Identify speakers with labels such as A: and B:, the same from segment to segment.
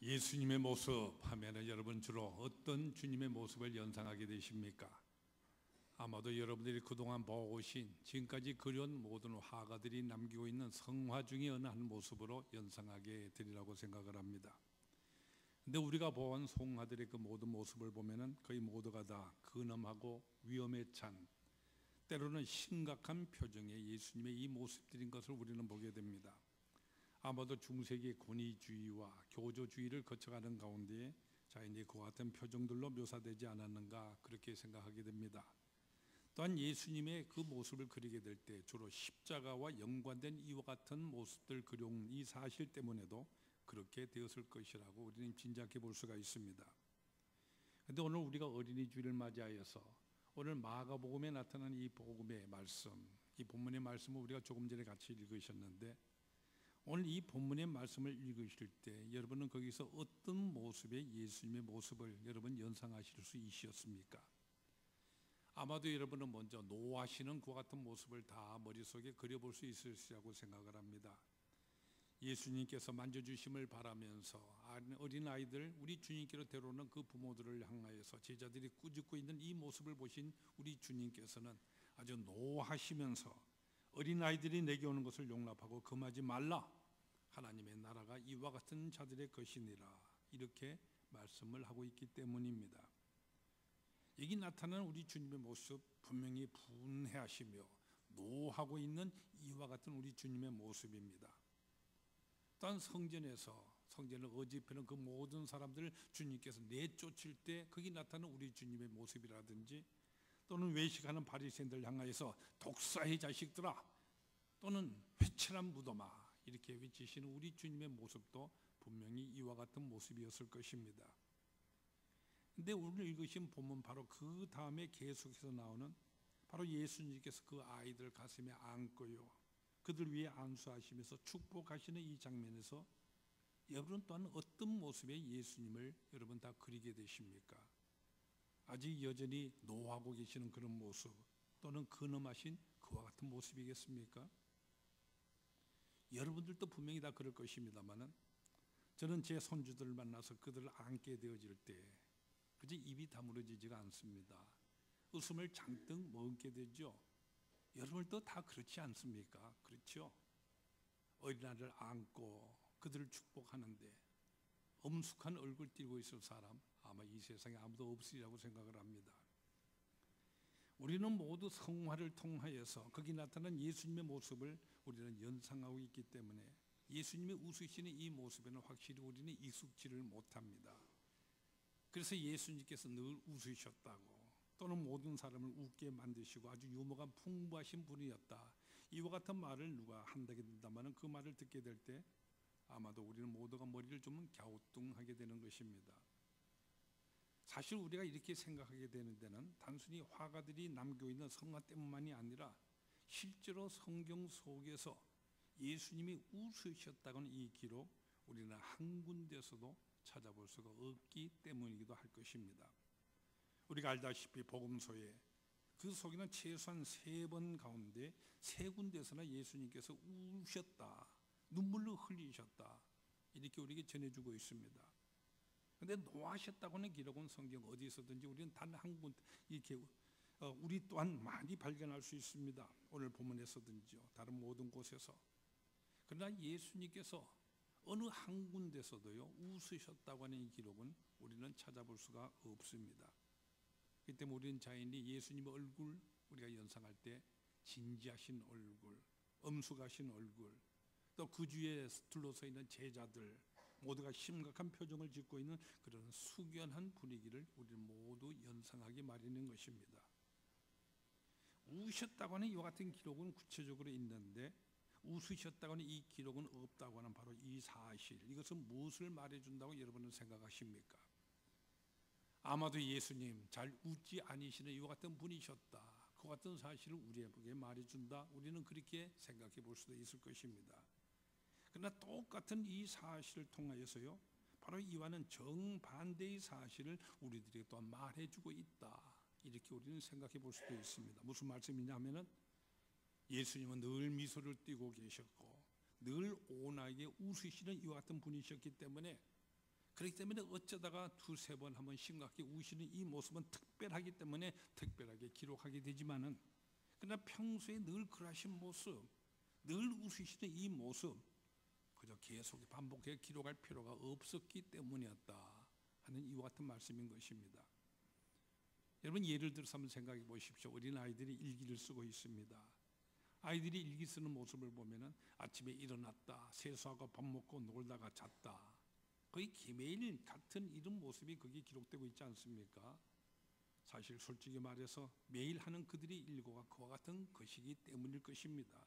A: 예수님의 모습 하면은 여러분 주로 어떤 주님의 모습을 연상하게 되십니까? 아마도 여러분들이 그동안 보신 지금까지 그려온 모든 화가들이 남기고 있는 성화 중에 어느 한 모습으로 연상하게 되리라고 생각을 합니다. 근데 우리가 본 성화들의 그 모든 모습을 보면은 거의 모두가 다 근엄하고 위험에 찬, 때로는 심각한 표정의 예수님의 이 모습들인 것을 우리는 보게 됩니다. 아마도 중세기의 권위주의와 교조주의를 거쳐가는 가운데 자연히 그와 같은 표정들로 묘사되지 않았는가 그렇게 생각하게 됩니다. 또한 예수님의 그 모습을 그리게 될 때 주로 십자가와 연관된 이와 같은 모습들 그려온 이 사실 때문에도 그렇게 되었을 것이라고 우리는 짐작해 볼 수가 있습니다. 그런데 오늘 우리가 어린이 주일을 맞이하여서 오늘 마가복음에 나타난 이 복음의 말씀, 이 본문의 말씀을 우리가 조금 전에 같이 읽으셨는데, 오늘 이 본문의 말씀을 읽으실 때 여러분은 거기서 어떤 모습의 예수님의 모습을 여러분 연상하실 수 있으셨습니까? 아마도 여러분은 먼저 노하시는 그와 같은 모습을 다 머릿속에 그려볼 수 있으시라고 생각을 합니다. 예수님께서 만져주심을 바라면서 어린아이들, 우리 주님께로 데려오는 그 부모들을 향하여서 제자들이 꾸짖고 있는 이 모습을 보신 우리 주님께서는 아주 노하시면서 어린아이들이 내게 오는 것을 용납하고 금하지 말라, 하나님의 나라가 이와 같은 자들의 것이니라, 이렇게 말씀을 하고 있기 때문입니다. 여기 나타나는 우리 주님의 모습, 분명히 분해하시며 노하고 있는 이와 같은 우리 주님의 모습입니다. 또한 성전을 어집하는 그 모든 사람들을 주님께서 내쫓을 때 거기 나타나는 우리 주님의 모습이라든지, 또는 외식하는 바리새인들 향하여서 독사의 자식들아, 또는 회칠한 무덤아, 이렇게 외치시는 우리 주님의 모습도 분명히 이와 같은 모습이었을 것입니다. 근데 오늘 읽으신 본문 바로 그 다음에 계속해서 나오는 바로 예수님께서 그 아이들 가슴에 안고요, 그들 위에 안수하시면서 축복하시는 이 장면에서 여러분 또한 어떤 모습의 예수님을 여러분 다 그리게 되십니까? 아직 여전히 노하고 계시는 그런 모습, 또는 근엄하신 그와 같은 모습이겠습니까? 여러분들도 분명히 다 그럴 것입니다만은, 저는 제 손주들을 만나서 그들을 안게 되어질 때 그저 입이 다물어지지가 않습니다. 웃음을 잔뜩 머금게 되죠. 여러분도 다 그렇지 않습니까? 그렇죠? 어린아이를 안고 그들을 축복하는데 엄숙한 얼굴 띄고 있을 사람 아마 이 세상에 아무도 없으리라고 생각을 합니다. 우리는 모두 성화를 통하여서 거기 나타난 예수님의 모습을 우리는 연상하고 있기 때문에 예수님이 웃으시는 이 모습에는 확실히 우리는 익숙지를 못합니다. 그래서 예수님께서 늘 웃으셨다고, 또는 모든 사람을 웃게 만드시고 아주 유머가 풍부하신 분이었다, 이와 같은 말을 누가 한다게 된다면 그 말을 듣게 될 때 아마도 우리는 모두가 머리를 좀 갸우뚱하게 되는 것입니다. 사실 우리가 이렇게 생각하게 되는 데는 단순히 화가들이 남기고 있는 성화 때문만이 아니라 실제로 성경 속에서 예수님이 웃으셨다고는 이 기록 우리는 한 군데서도 찾아볼 수가 없기 때문이기도 할 것입니다. 우리가 알다시피 복음서에 그 속에는 최소한 3번 가운데 3군데서나 예수님께서 우셨다, 눈물을 흘리셨다, 이렇게 우리에게 전해주고 있습니다. 그런데 노하셨다고 하는 기록은 성경 어디서든지 우리는 단 한 군 이렇게 우리 또한 많이 발견할 수 있습니다. 오늘 본문에서든지요, 다른 모든 곳에서. 그러나 예수님께서 어느 한 군데서도요 웃으셨다고 하는 이 기록은 우리는 찾아볼 수가 없습니다. 그렇기 때문에 우리는 자연히 예수님의 얼굴 우리가 연상할 때 진지하신 얼굴, 엄숙하신 얼굴, 또 그 주위에 둘러서 있는 제자들 모두가 심각한 표정을 짓고 있는 그런 숙연한 분위기를 우리는 모두 연상하기 마련인 것입니다. 우셨다고 하는 이와 같은 기록은 구체적으로 있는데 웃으셨다고 하는 이 기록은 없다고 하는 바로 이 사실, 이것은 무엇을 말해준다고 여러분은 생각하십니까? 아마도 예수님 잘 웃지 않으시는 이와 같은 분이셨다, 그 같은 사실을 우리에게 말해준다, 우리는 그렇게 생각해 볼 수도 있을 것입니다. 그러나 똑같은 이 사실을 통하여서요 바로 이와는 정반대의 사실을 우리들에게 또한 말해주고 있다, 이렇게 우리는 생각해 볼 수도 있습니다. 무슨 말씀이냐 하면은 예수님은 늘 미소를 띠고 계셨고 늘 온화하게 웃으시는 이와 같은 분이셨기 때문에 그렇기 때문에 어쩌다가 두세 번 한번 심각하게 우시는 이 모습은 특별하기 때문에 특별하게 기록하게 되지만은, 그러나 평소에 늘 그러하신 모습, 늘 웃으시는 이 모습, 그저 계속 반복해 기록할 필요가 없었기 때문이었다 하는 이와 같은 말씀인 것입니다. 여러분, 예를 들어서 한번 생각해 보십시오. 어린 아이들이 일기를 쓰고 있습니다. 아이들이 일기 쓰는 모습을 보면은 아침에 일어났다, 세수하고 밥 먹고 놀다가 잤다, 거의 매일 같은 이런 모습이 거기에 기록되고 있지 않습니까? 사실 솔직히 말해서 매일 하는 그들의 일과가 그와 같은 것이기 때문일 것입니다.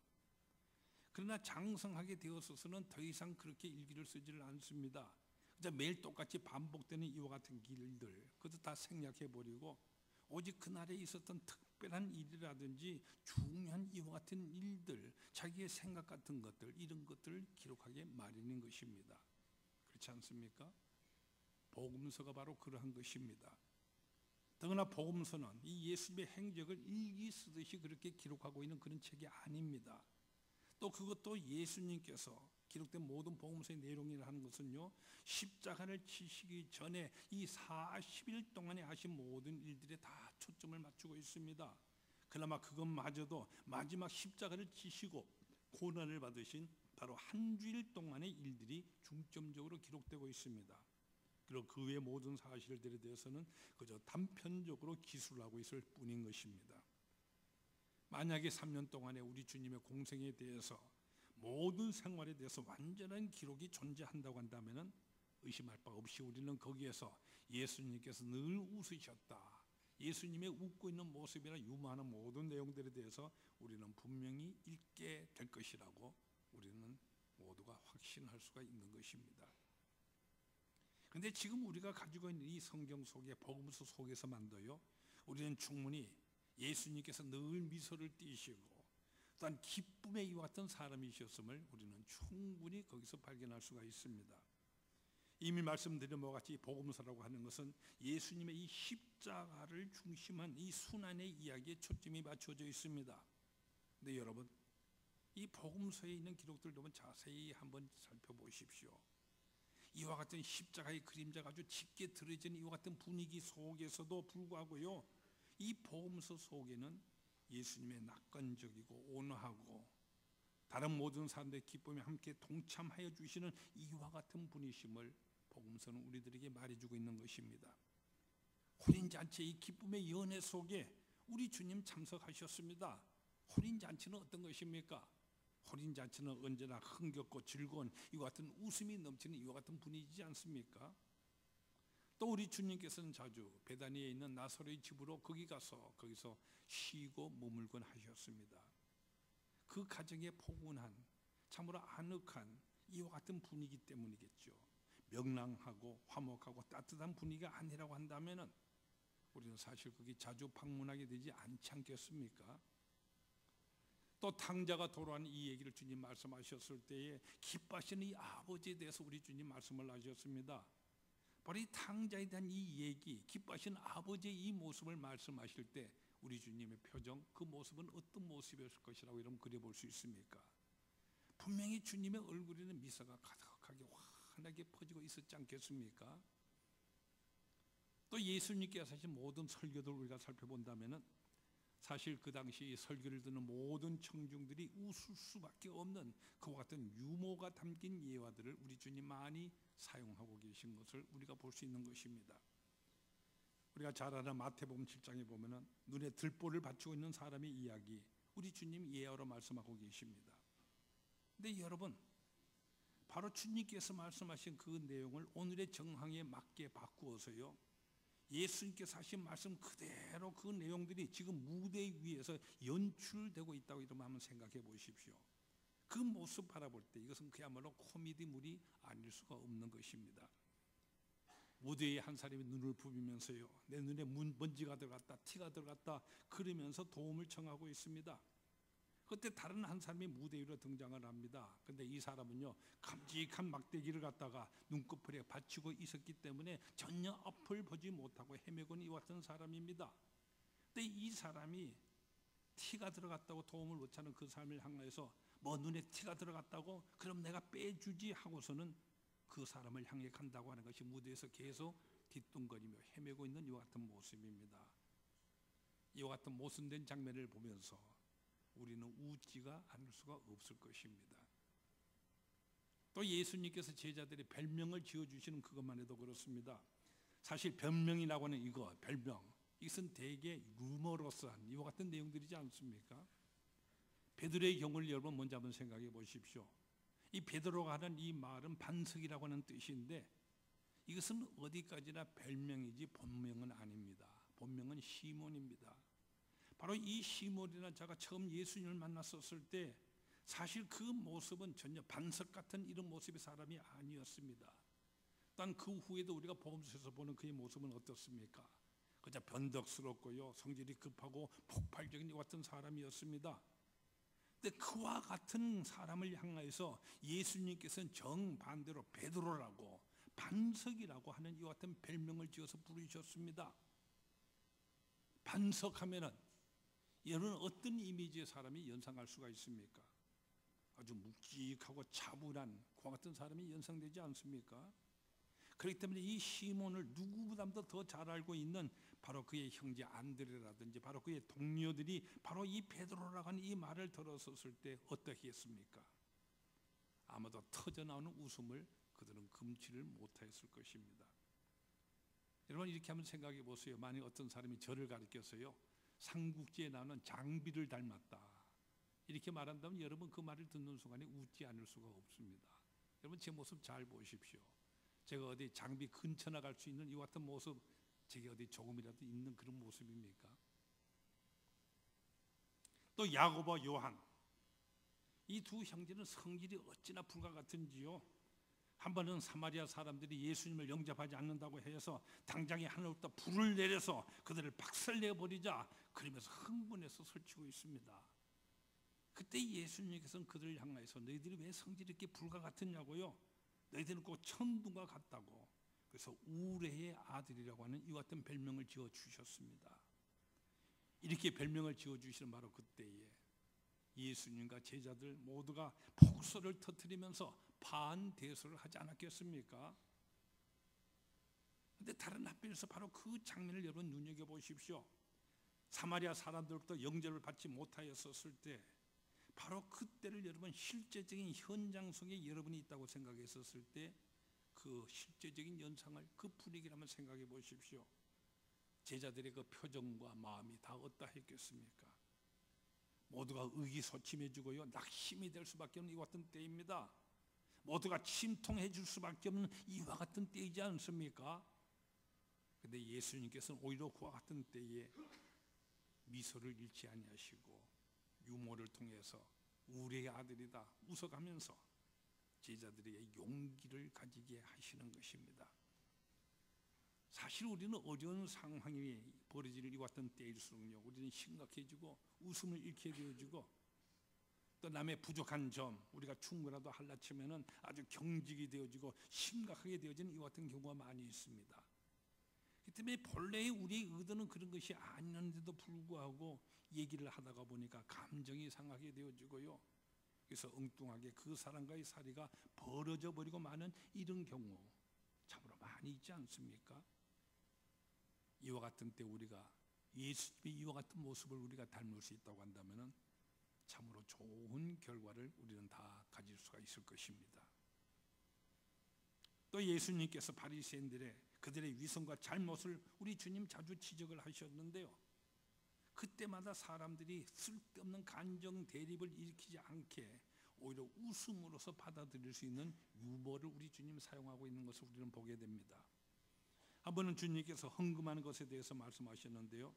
A: 그러나 장성하게 되어서는 더 이상 그렇게 일기를 쓰지를 않습니다. 그저 매일 똑같이 반복되는 이와 같은 일들, 그것도 다 생략해버리고 오직 그날에 있었던 특별한 일이라든지 중요한 이와 같은 일들, 자기의 생각 같은 것들, 이런 것들을 기록하게 마련인 것입니다. 그렇지 않습니까? 복음서가 바로 그러한 것입니다. 더구나 복음서는 이 예수님의 행적을 일기 쓰듯이 그렇게 기록하고 있는 그런 책이 아닙니다. 또 그것도 예수님께서 기록된 모든 복음서의 내용이라 하는 것은요, 십자가를 치시기 전에 이 40일 동안에 하신 모든 일들에 다 초점을 맞추고 있습니다. 그나마 그것마저도 마지막 십자가를 치시고 고난을 받으신 바로 한 주일 동안의 일들이 중점적으로 기록되고 있습니다. 그리고 그 외의 모든 사실들에 대해서는 그저 단편적으로 기술을 하고 있을 뿐인 것입니다. 만약에 3년 동안에 우리 주님의 공생에 대해서 모든 생활에 대해서 완전한 기록이 존재한다고 한다면 의심할 바 없이 우리는 거기에서 예수님께서 늘 웃으셨다, 예수님의 웃고 있는 모습이나 유무하는 모든 내용들에 대해서 우리는 분명히 읽게 될 것이라고 우리는 모두가 확신할 수가 있는 것입니다. 그런데 지금 우리가 가지고 있는 이 성경 속에, 복음서 속에서만도요, 우리는 충분히 예수님께서 늘 미소를 띠시고 또한 기쁨의 이와 같은 사람이셨음을 우리는 충분히 거기서 발견할 수가 있습니다. 이미 말씀드린 바와 같이 복음서라고 하는 것은 예수님의 이 십자가를 중심한 이 순환의 이야기에 초점이 맞춰져 있습니다. 근데 여러분, 이 복음서에 있는 기록들을 좀 자세히 한번 살펴보십시오. 이와 같은 십자가의 그림자가 아주 짙게 드러진 이와 같은 분위기 속에서도 불구하고요, 이 복음서 속에는 예수님의 낙관적이고 온화하고 다른 모든 사람들의 기쁨에 함께 동참하여 주시는 이와 같은 분이심을 복음서는 우리들에게 말해주고 있는 것입니다. 혼인잔치의 이 기쁨의 연회 속에 우리 주님 참석하셨습니다. 혼인잔치는 어떤 것입니까? 혼인잔치는 언제나 흥겹고 즐거운 이와 같은 웃음이 넘치는 이와 같은 분위기지 않습니까? 또 우리 주님께서는 자주 베다니에 있는 나사로의 집으로 거기서 쉬고 머물곤 하셨습니다. 그 가정의 포근한, 참으로 아늑한 이와 같은 분위기 때문이겠죠. 명랑하고 화목하고 따뜻한 분위기가 아니라고 한다면 우리는 사실 거기 자주 방문하게 되지 않지 않겠습니까? 또 탕자가 돌아온 이 얘기를 주님 말씀하셨을 때에 기뻐하시는 이 아버지에 대해서 우리 주님 말씀을 하셨습니다. 바로 이 탕자에 대한 이 얘기, 기뻐하시는 아버지의 이 모습을 말씀하실 때 우리 주님의 표정, 그 모습은 어떤 모습이었을 것이라고 여러분 그려볼 수 있습니까? 분명히 주님의 얼굴에는 미소가 가득하게 환하게 퍼지고 있었지 않겠습니까? 또 예수님께서 하신 모든 설교들을 우리가 살펴본다면 사실 그 당시 설교를 듣는 모든 청중들이 웃을 수밖에 없는 그와 같은 유머가 담긴 예화들을 우리 주님 많이 사용하고 계신 것을 우리가 볼 수 있는 것입니다. 우리가 잘 아는 마태복음 7장에 보면은 눈에 들보를 받치고 있는 사람의 이야기, 우리 주님 예화로 말씀하고 계십니다. 근데 여러분, 바로 주님께서 말씀하신 그 내용을 오늘의 정황에 맞게 바꾸어서요, 예수님께서 하신 말씀 그대로 그 내용들이 지금 무대 위에서 연출되고 있다고 이러면 한번 생각해 보십시오. 그 모습 바라볼 때 이것은 그야말로 코미디물이 아닐 수가 없는 것입니다. 무대에 한 사람이 눈을 부비면서요, 내 눈에 먼지가 들어갔다, 티가 들어갔다 그러면서 도움을 청하고 있습니다. 그때 다른 한 사람이 무대 위로 등장을 합니다. 근데 이 사람은요, 깜찍한 막대기를 갖다가 눈꺼풀에 받치고 있었기 때문에 전혀 앞을 보지 못하고 헤매곤 이와 같은 사람입니다. 근데 이 사람이 티가 들어갔다고 도움을 못 찾는 그 사람을 향해서 뭐 눈에 티가 들어갔다고? 그럼 내가 빼주지 하고서는 그 사람을 향해 간다고 하는 것이 무대에서 계속 뒤뚱거리며 헤매고 있는 이와 같은 모습입니다. 이와 같은 모순된 장면을 보면서 우리는 웃지가 않을 수가 없을 것입니다. 또 예수님께서 제자들의 별명을 지어주시는 그것만 해도 그렇습니다. 사실 별명이라고 하는 이거, 별명, 이것은 대개 루머러스한 이와 같은 내용들이지 않습니까? 베드로의 경우를 여러분 먼저 한번 생각해 보십시오. 이 베드로가 하는 이 말은 반석이라고 하는 뜻인데, 이것은 어디까지나 별명이지 본명은 아닙니다. 본명은 시몬입니다. 바로 이 시몬이라는 자가 처음 예수님을 만났었을 때 사실 그 모습은 전혀 반석 같은 이런 모습의 사람이 아니었습니다. 또한 그 후에도 우리가 복음서에서 보는 그의 모습은 어떻습니까? 그저 변덕스럽고요, 성질이 급하고 폭발적인 것 같은 사람이었습니다. 근데 그와 같은 사람을 향하여서 예수님께서는 정반대로 베드로라고, 반석이라고 하는 이와 같은 별명을 지어서 부르셨습니다. 반석하면은 여러분 어떤 이미지의 사람이 연상할 수가 있습니까? 아주 묵직하고 차분한 그와 같은 사람이 연상되지 않습니까? 그렇기 때문에 이 시몬을 누구보다도 더 잘 알고 있는 바로 그의 형제 안드레라든지 바로 그의 동료들이 바로 이 베드로라고 하는 이 말을 들었을 때 어떻게 했습니까? 아마도 터져나오는 웃음을 그들은 금치를 못하였을 것입니다. 여러분 이렇게 한번 생각해 보세요. 만약 어떤 사람이 저를 가리켜서요, 삼국지에 나오는 장비를 닮았다 이렇게 말한다면 여러분 그 말을 듣는 순간에 웃지 않을 수가 없습니다. 여러분 제 모습 잘 보십시오. 제가 어디 장비 근처나 갈 수 있는 이 같은 모습, 제게 어디 조금이라도 있는 그런 모습입니까? 또 야고보와 요한, 이 두 형제는 성질이 어찌나 불과 같은지요. 한 번은 사마리아 사람들이 예수님을 영접하지 않는다고 해서 당장에 하늘부터 불을 내려서 그들을 박살내버리자 그러면서 흥분해서 설치고 있습니다. 그때 예수님께서는 그들을 향하여서 너희들이 왜 성질이 이렇게 불과 같으냐고요. 너희들은 꼭 천둥과 같다고. 그래서 우레의 아들이라고 하는 이 같은 별명을 지어주셨습니다. 이렇게 별명을 지어주시는 바로 그때에 예수님과 제자들 모두가 폭소를 터뜨리면서 반대소를 하지 않았겠습니까? 그런데 다른 한편에서 바로 그 장면을 여러분 눈여겨보십시오. 사마리아 사람들부터 영접을 받지 못하였었을 때 바로 그때를 여러분 실제적인 현장 속에 여러분이 있다고 생각했었을 때 그 실제적인 연상을 그 분위기를 한번 생각해 보십시오. 제자들의 그 표정과 마음이 다 어떠했겠습니까? 모두가 의기소침해지고요, 낙심이 될 수밖에 없는 이와 같은 때입니다. 모두가 침통해 줄 수밖에 없는 이와 같은 때이지 않습니까? 그런데 예수님께서는 오히려 그와 같은 때에 미소를 잃지 아니하시고 유머를 통해서 우리의 아들이다 웃어가면서 제자들에게 용기를 가지게 하시는 것입니다. 사실 우리는 어려운 상황이 벌어지는 이 같은 때일수록요, 우리는 심각해지고 웃음을 잃게 되어지고 또 남의 부족한 점 우리가 충고라도 할라치면은 아주 경직이 되어지고 심각하게 되어지는 이 같은 경우가 많이 있습니다. 그 때문에 본래의 우리의 의도는 그런 것이 아니었는데도 불구하고 얘기를 하다가 보니까 감정이 상하게 되어지고요, 그래서 엉뚱하게 그 사람과의 사이가 벌어져 버리고 마는 이런 경우 참으로 많이 있지 않습니까? 이와 같은 때 우리가 예수님의 이와 같은 모습을 우리가 닮을 수 있다고 한다면 참으로 좋은 결과를 우리는 다 가질 수가 있을 것입니다. 또 예수님께서 바리새인들의 그들의 위선과 잘못을 우리 주님 자주 지적을 하셨는데요, 그때마다 사람들이 쓸데없는 간정 대립을 일으키지 않게 오히려 웃음으로써 받아들일 수 있는 유머를 우리 주님 사용하고 있는 것을 우리는 보게 됩니다. 한 번은 주님께서 헌금하는 것에 대해서 말씀하셨는데요,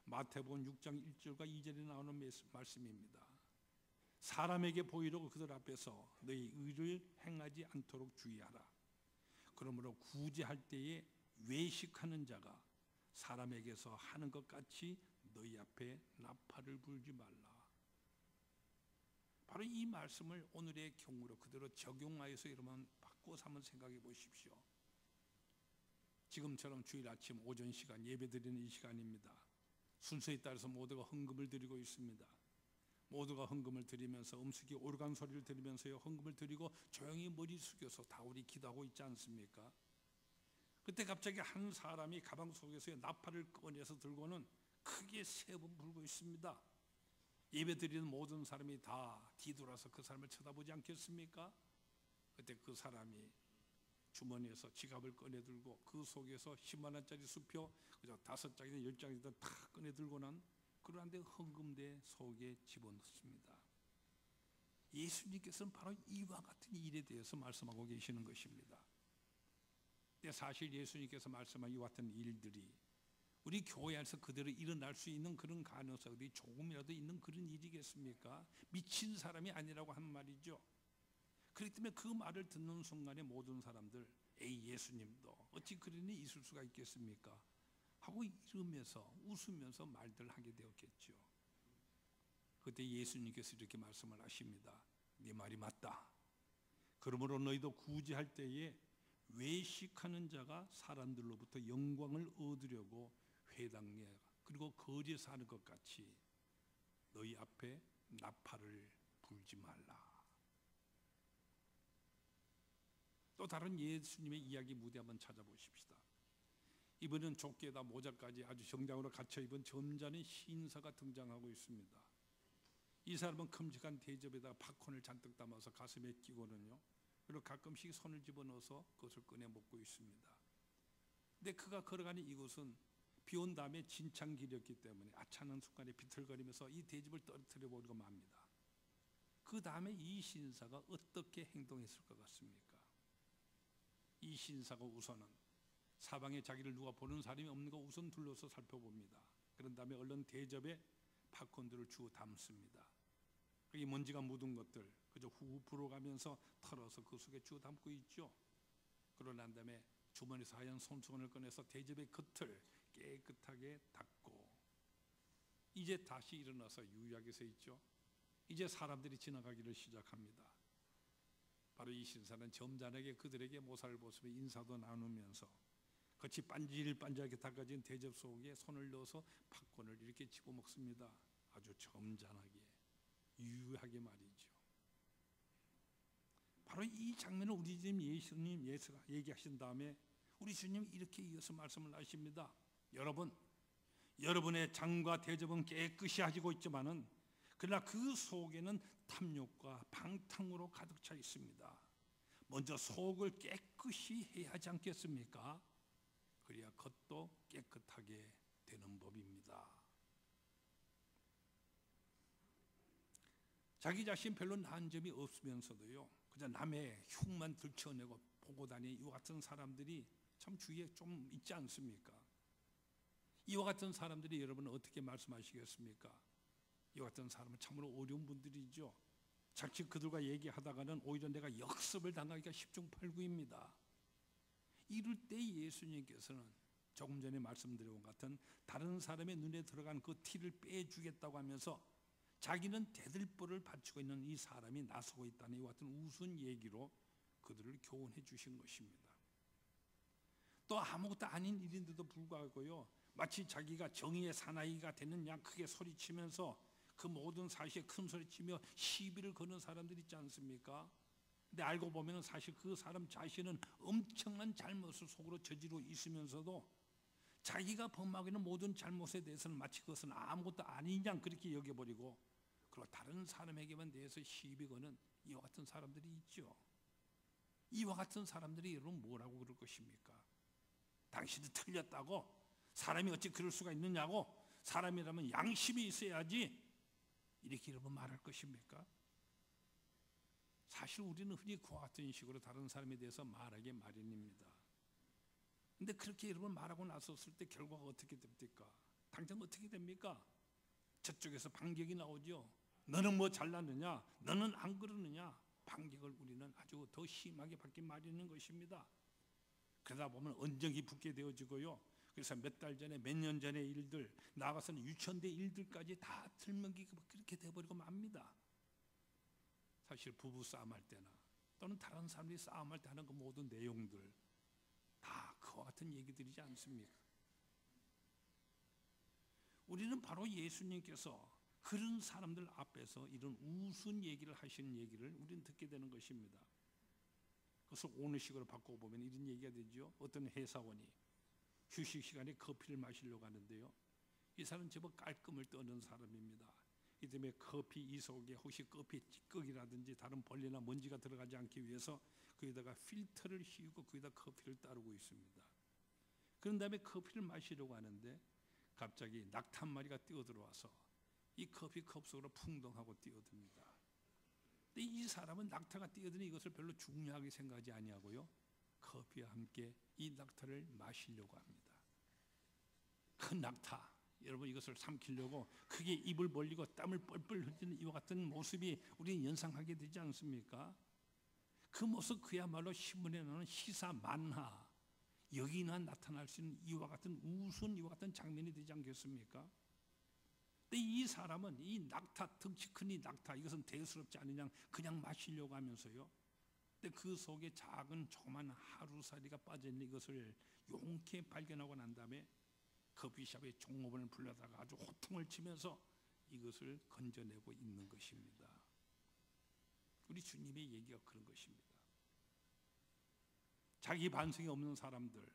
A: 마태복음 6장 1절과 2절에 나오는 말씀입니다. 사람에게 보이려고 그들 앞에서 너희 의를 행하지 않도록 주의하라. 그러므로 구제할 때에 외식하는 자가 사람에게서 하는 것 같이 너희 앞에 나팔을 불지 말라. 바로 이 말씀을 오늘의 경우로 그대로 적용하여서 여러분 바꿔서 한번 생각해 보십시오. 지금처럼 주일 아침 오전 시간 예배 드리는 이 시간입니다. 순서에 따라서 모두가 헌금을 드리고 있습니다. 모두가 헌금을 드리면서 음식이 오르간 소리를 들으면서요 헌금을 드리고 조용히 머리 숙여서 다 우리 기도하고 있지 않습니까? 그때 갑자기 한 사람이 가방 속에서 나팔을 꺼내서 들고는 크게 3번 불고 있습니다. 예배 드리는 모든 사람이 다 뒤돌아서 그 사람을 쳐다보지 않겠습니까? 그때 그 사람이 주머니에서 지갑을 꺼내들고 그 속에서 10만 원짜리 수표 그저 5장이든 10장이든 다 꺼내들고는 그런데 헌금대 속에 집어넣습니다. 예수님께서는 바로 이와 같은 일에 대해서 말씀하고 계시는 것입니다. 근데 사실 예수님께서 말씀한 이와 같은 일들이 우리 교회 안에서 그대로 일어날 수 있는 그런 가능성이 조금이라도 있는 그런 일이겠습니까? 미친 사람이 아니라고 하는 말이죠. 그렇기 때문에 그 말을 듣는 순간에 모든 사람들 에이 예수님도 어찌 그런 일이 있을 수가 있겠습니까? 하고 이러면서 웃으면서 말들 하게 되었겠죠. 그때 예수님께서 이렇게 말씀을 하십니다. 네 말이 맞다. 그러므로 너희도 구제할 때에 외식하는 자가 사람들로부터 영광을 얻으려고 회당에 그리고 거리에서 하는 것 같이 너희 앞에 나팔을 불지 말라. 또 다른 예수님의 이야기 무대 한번 찾아보십시다. 이번은 족개에다 모자까지 아주 정장으로 갖춰 입은 점잖은 신사가 등장하고 있습니다. 이 사람은 큼직한 대접에다 팝콘을 잔뜩 담아서 가슴에 끼고는요 그리고 가끔씩 손을 집어넣어서 그것을 꺼내 먹고 있습니다. 근데 그가 걸어가는 이곳은 비 온 다음에 진창길이었기 때문에 아차하는 순간에 비틀거리면서 이 대접을 떨어뜨려 버리고 맙니다. 그 다음에 이 신사가 어떻게 행동했을 것 같습니까? 이 신사가 우선은 사방에 자기를 누가 보는 사람이 없는가 우선 둘러서 살펴봅니다. 그런 다음에 얼른 대접에 팝콘들을 주워 담습니다. 이 먼지가 묻은 것들 그저 후 불어가면서 털어서 그 속에 주워 담고 있죠. 그러고 난 다음에 주머니에서 하얀 손수건을 꺼내서 대접의 겉을 깨끗하게 닦고 이제 다시 일어나서 유유하게 서 있죠. 이제 사람들이 지나가기를 시작합니다. 바로 이 신사는 점잖하게 그들에게 모사를 벗으며 인사도 나누면서 같이 반질반질하게 닦아진 대접 속에 손을 넣어서 팝콘을 이렇게 집어먹습니다. 아주 점잖하게 유유하게 말이죠. 바로 이 장면을 우리 지금 예수님 얘기하신 다음에 우리 주님이 이렇게 이어서 말씀을 하십니다. 여러분, 여러분의 장과 대접은 깨끗이 하시고 있지만은 그러나 그 속에는 탐욕과 방탕으로 가득 차 있습니다. 먼저 속을 깨끗이 해야 하지 않겠습니까? 그래야 겉도 깨끗하게 되는 법입니다. 자기 자신 별로 나은 점이 없으면서도요 그저 남의 흉만 들춰내고 보고 다니는 이와 같은 사람들이 참 주위에 좀 있지 않습니까? 이와 같은 사람들이 여러분은 어떻게 말씀하시겠습니까? 이와 같은 사람은 참으로 어려운 분들이죠. 자칫 그들과 얘기하다가는 오히려 내가 역습을 당하기가 10중 8구입니다. 이럴 때 예수님께서는 조금 전에 말씀드린 것 같은 다른 사람의 눈에 들어간 그 티를 빼주겠다고 하면서 자기는 대들보를 바치고 있는 이 사람이 나서고 있다는 이와 같은 우스운 얘기로 그들을 교훈해 주신 것입니다. 또 아무것도 아닌 일인데도 불구하고요 마치 자기가 정의의 사나이가 되는 양 크게 소리치면서 그 모든 사실에 큰 소리치며 시비를 거는 사람들 있지 않습니까? 근데 알고 보면 사실 그 사람 자신은 엄청난 잘못을 속으로 저지르고 있으면서도 자기가 범하고 있는 모든 잘못에 대해서는 마치 그것은 아무것도 아닌 양 그렇게 여겨버리고 그리고 다른 사람에게만 대해서 시비 거는 이와 같은 사람들이 있죠. 이와 같은 사람들이 여러분 뭐라고 그럴 것입니까? 당신이 틀렸다고? 사람이 어찌 그럴 수가 있느냐고? 사람이라면 양심이 있어야지 이렇게 여러분 말할 것입니까? 사실 우리는 흔히 그와 같은 식으로 다른 사람에 대해서 말하기 마련입니다. 근데 그렇게 여러분 말하고 나섰을 때 결과가 어떻게 됩니까? 당장 어떻게 됩니까? 저쪽에서 반격이 나오죠. 너는 뭐 잘났느냐? 너는 안 그러느냐? 반격을 우리는 아주 더 심하게 받기 마련인 것입니다. 그러다 보면 언정이 붙게 되어지고요. 그래서 몇 달 전에 몇 년 전의 일들 나아가서는 유치원대 일들까지 다 들먹이고 그렇게 돼버리고 맙니다. 사실 부부 싸움할 때나 또는 다른 사람들이 싸움할 때 하는 그 모든 내용들 다 그와 같은 얘기들이지 않습니까? 우리는 바로 예수님께서 그런 사람들 앞에서 이런 우스운 얘기를 하시는 얘기를 우리는 듣게 되는 것입니다. 그래서 오늘식으로 바꿔보면 이런 얘기가 되죠. 어떤 회사원이 휴식 시간에 커피를 마시려고 하는데요, 이 사람은 제법 깔끔을 떠는 사람입니다. 이 때문에 커피 이 속에 혹시 커피 찌꺼기라든지 다른 벌레나 먼지가 들어가지 않기 위해서 거기다가 필터를 씌우고 거기다 커피를 따르고 있습니다. 그런 다음에 커피를 마시려고 하는데 갑자기 낙타 한 마리가 뛰어들어와서 이 커피컵 속으로 풍덩하고 뛰어듭니다. 근데 이 사람은 낙타가 뛰어드는 이것을 별로 중요하게 생각하지 아니하고요, 커피와 함께 이 낙타를 마시려고 합니다. 큰 낙타, 여러분 이것을 삼키려고 크게 입을 벌리고 땀을 뻘뻘 흘리는 이와 같은 모습이 우리는 연상하게 되지 않습니까? 그 모습 그야말로 신문에 나오는 시사 만화, 여기나 나타날 수 있는 이와 같은 우스운 이와 같은 장면이 되지 않겠습니까? 근데 이 사람은 이 낙타, 덩치 큰 이 낙타, 이것은 대수롭지 않으냐 그냥 마시려고 하면서요, 근데 그 속에 작은 조그만 하루살이가 빠져있는 이것을 용케 발견하고 난 다음에 커피숍의 종업원을 불러다가 아주 호통을 치면서 이것을 건져내고 있는 것입니다. 우리 주님의 얘기가 그런 것입니다. 자기 반성이 없는 사람들,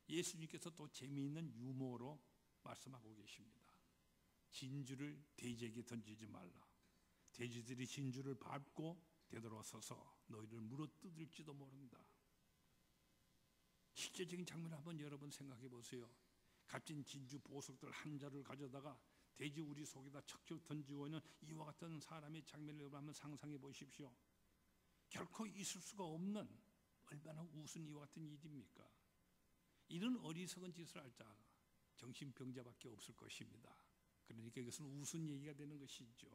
A: 예수님께서 또 재미있는 유머로 말씀하고 계십니다. 진주를 돼지에게 던지지 말라. 돼지들이 진주를 밟고 되돌아서서 너희를 물어뜯을지도 모른다. 실제적인 장면을 한번 여러분 생각해 보세요. 값진 진주 보석들 한 자루를 가져다가 돼지 우리 속에다 척척 던지고 있는 이와 같은 사람의 장면을 여러분 한번 상상해 보십시오. 결코 있을 수가 없는 얼마나 우스운 이와 같은 일입니까? 이런 어리석은 짓을 할 자 정신병자밖에 없을 것입니다. 그러니까 이것은 우스운 얘기가 되는 것이죠.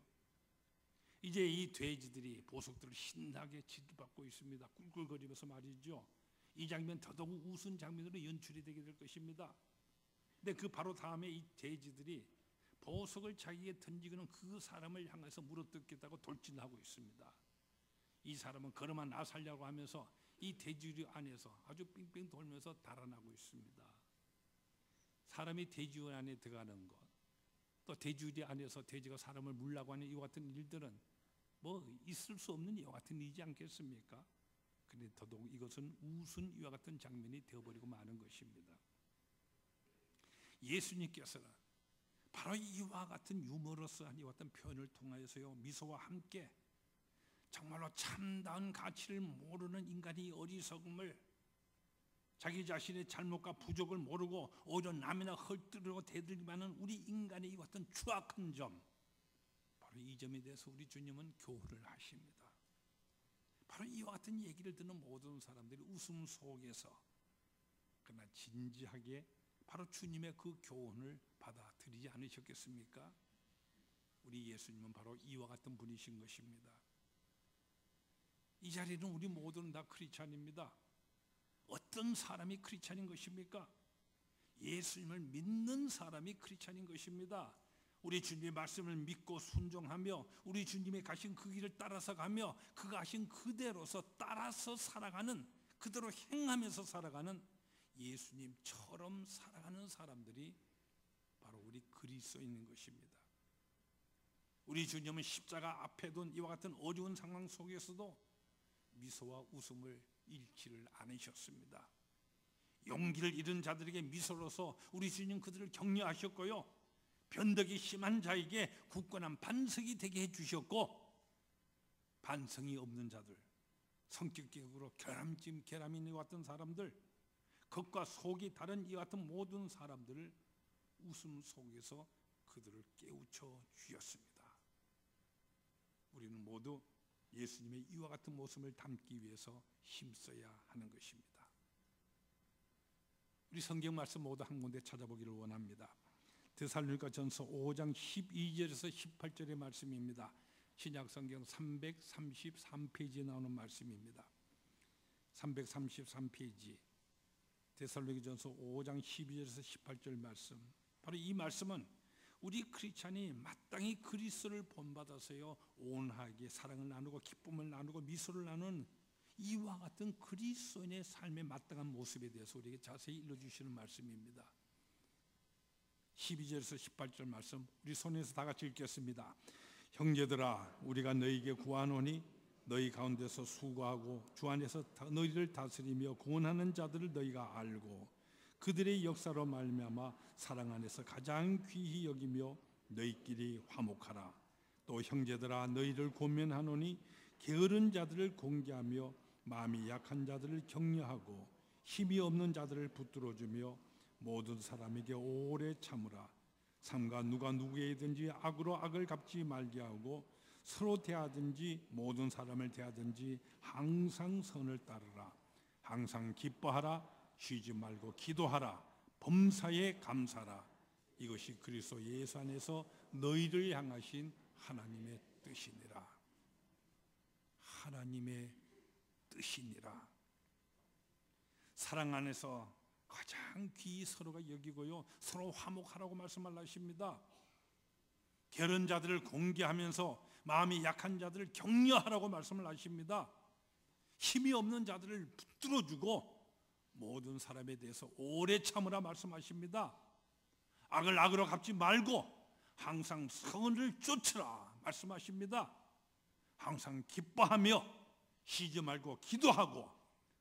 A: 이제 이 돼지들이 보석들을 신나게 지도받고 있습니다. 꿀꿀거리면서 말이죠. 이 장면 더더욱 우스운 장면으로 연출이 되게 될 것입니다. 근데 그 바로 다음에 이 돼지들이 보석을 자기에게 던지고는 그 사람을 향해서 물어뜯겠다고 돌진하고 있습니다. 이 사람은 걸음아 나 살려고 하면서 이 돼지우리 안에서 아주 빙빙 돌면서 달아나고 있습니다. 사람이 돼지우리 안에 들어가는 것, 또 돼지우리 안에서 돼지가 사람을 물라고 하는 이와 같은 일들은 뭐 있을 수 없는 이와 같은 일이지 않겠습니까? 그런데 더더욱 이것은 우스운 이와 같은 장면이 되어버리고 마는 것입니다. 예수님께서는 바로 이와 같은 유머러스한 이와 같은 표현을 통하여서요, 미소와 함께 정말로 참다운 가치를 모르는 인간이 어리석음을, 자기 자신의 잘못과 부족을 모르고 오히려 남이나 헐뜯으려고 대들기만 하는 우리 인간의 이 같은 추악한 점, 바로 이 점에 대해서 우리 주님은 교훈을 하십니다. 바로 이와 같은 얘기를 듣는 모든 사람들이 웃음 속에서 그러나 진지하게 바로 주님의 그 교훈을 받아들이지 않으셨겠습니까? 우리 예수님은 바로 이와 같은 분이신 것입니다. 이 자리는 우리 모두는 다 크리스찬입니다. 어떤 사람이 크리스찬인 것입니까? 예수님을 믿는 사람이 크리스찬인 것입니다. 우리 주님의 말씀을 믿고 순종하며 우리 주님의 가신 그 길을 따라서 가며 그가 하신 그대로서 따라서 살아가는, 그대로 행하면서 살아가는 예수님처럼 살아가는 사람들이 바로 우리 그리스도인인 것입니다. 우리 주님은 십자가 앞에 둔 이와 같은 어려운 상황 속에서도 미소와 웃음을 잃지를 않으셨습니다. 용기를 잃은 자들에게 미소로서 우리 주님 그들을 격려하셨고요, 변덕이 심한 자에게 굳건한 반석이 되게 해주셨고, 반성이 없는 자들, 성격적으로 결함이 있는 것 같은 사람들, 겉과 속이 다른 이 같은 모든 사람들을 웃음 속에서 그들을 깨우쳐 주셨습니다. 우리는 모두 예수님의 이와 같은 모습을 담기 위해서 힘써야 하는 것입니다. 우리 성경 말씀 모두 한 군데 찾아보기를 원합니다. 데살로니가전서 5장 12절에서 18절의 말씀입니다. 신약 성경 333페이지에 나오는 말씀입니다. 333페이지 데살로니가전서 5장 12절에서 18절 말씀, 바로 이 말씀은 우리 크리스찬이 마땅히 그리스도를 본받아서요 온화하게 사랑을 나누고 기쁨을 나누고 미소를 나누는 이와 같은 그리스도인의 삶의 마땅한 모습에 대해서 우리에게 자세히 일러주시는 말씀입니다. 12절에서 18절 말씀 우리 손에서 다 같이 읽겠습니다. 형제들아, 우리가 너희에게 구하노니 너희 가운데서 수고하고 주 안에서 너희를 다스리며 구원하는 자들을 너희가 알고 그들의 역사로 말미암아 사랑 안에서 가장 귀히 여기며 너희끼리 화목하라. 또 형제들아, 너희를 권면하노니 게으른 자들을 공개하며 마음이 약한 자들을 격려하고 힘이 없는 자들을 붙들어주며 모든 사람에게 오래 참으라. 삼가 누가 누구에든지 악으로 악을 갚지 말게 하고 서로 대하든지 모든 사람을 대하든지 항상 선을 따르라. 항상 기뻐하라. 쉬지 말고 기도하라. 범사에 감사하라. 이것이 그리스도 예수 안에서 너희를 향하신 하나님의 뜻이니라. 하나님의 뜻이니라. 사랑 안에서 가장 귀히 서로가 여기고요, 서로 화목하라고 말씀을 하십니다. 게으른 자들을 공개하면서 마음이 약한 자들을 격려하라고 말씀을 하십니다. 힘이 없는 자들을 붙들어주고 모든 사람에 대해서 오래 참으라 말씀하십니다. 악을 악으로 갚지 말고 항상 선을 쫓으라 말씀하십니다. 항상 기뻐하며 쉬지 말고 기도하고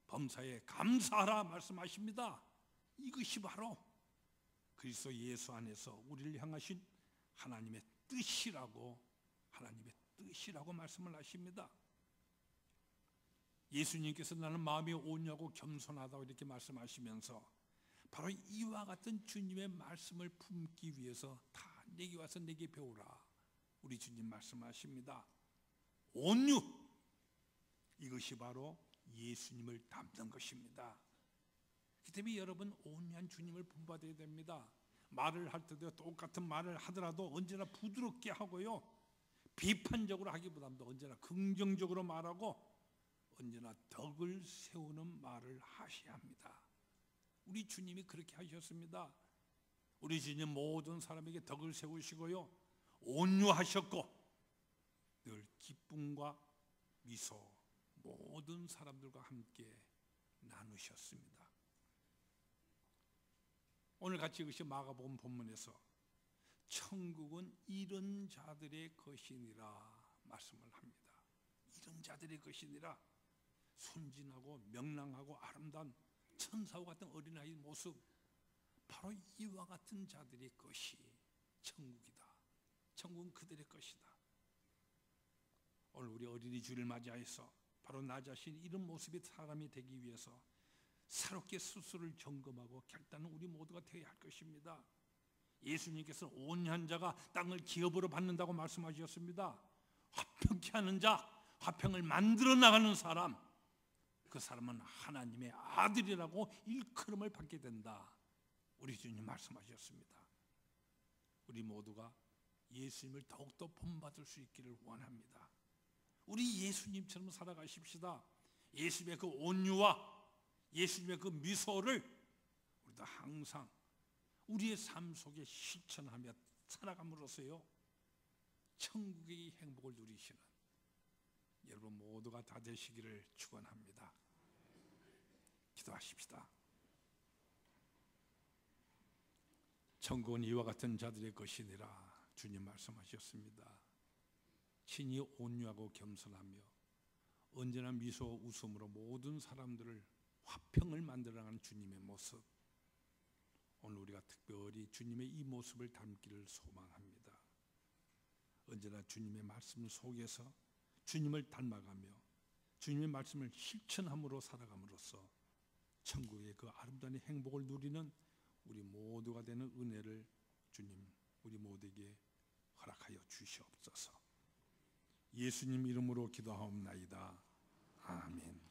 A: 범사에 감사하라 말씀하십니다. 이것이 바로 그리스도 예수 안에서 우리를 향하신 하나님의 뜻이라고 말씀을 하십니다. 예수님께서 나는 마음이 온유하고 겸손하다고 이렇게 말씀하시면서 바로 이와 같은 주님의 말씀을 품기 위해서 다 내게 와서 내게 배우라 우리 주님 말씀하십니다. 온유, 이것이 바로 예수님을 닮는 것입니다. 그 때문에 여러분 온유한 주님을 본받아야 됩니다. 말을 할 때도 똑같은 말을 하더라도 언제나 부드럽게 하고요, 비판적으로 하기보다도 언제나 긍정적으로 말하고 언제나 덕을 세우는 말을 하셔야 합니다. 우리 주님이 그렇게 하셨습니다. 우리 주님 모든 사람에게 덕을 세우시고요, 온유하셨고 늘 기쁨과 미소 모든 사람들과 함께 나누셨습니다. 오늘 같이 읽으신 마가복음 본문에서 천국은 이런 자들의 것이니라 말씀을 합니다. 이런 자들의 것이니라. 순진하고 명랑하고 아름다운 천사와 같은 어린아이 모습, 바로 이와 같은 자들의 것이 천국이다. 천국은 그들의 것이다. 오늘 우리 어린이 주를 맞이해서 바로 나 자신 이런 모습의 사람이 되기 위해서 새롭게 스스로를 점검하고 결단은 우리 모두가 되어야 할 것입니다. 예수님께서 온유한 자가 땅을 기업으로 받는다고 말씀하셨습니다. 화평케 하는 자, 화평을 만들어 나가는 사람, 그 사람은 하나님의 아들이라고 일컬음을 받게 된다. 우리 주님 말씀하셨습니다. 우리 모두가 예수님을 더욱더 본받을 수 있기를 원합니다. 우리 예수님처럼 살아가십시다. 예수님의 그 온유와 예수님의 그 미소를 우리도 항상 우리의 삶 속에 실천하며 살아감으로써요, 천국의 행복을 누리시는 여러분 모두가 다 되시기를 축원합니다. 기도하십시다. 천국은 이와 같은 자들의 것이니라 주님 말씀하셨습니다. 친히 온유하고 겸손하며 언제나 미소 웃음으로 모든 사람들을 화평을 만들어가는 주님의 모습, 오늘 우리가 특별히 주님의 이 모습을 닮기를 소망합니다. 언제나 주님의 말씀 속에서 주님을 닮아가며 주님의 말씀을 실천함으로 살아감으로써 천국의 그 아름다운 행복을 누리는 우리 모두가 되는 은혜를 주님 우리 모두에게 허락하여 주시옵소서. 예수님 이름으로 기도하옵나이다. 아멘.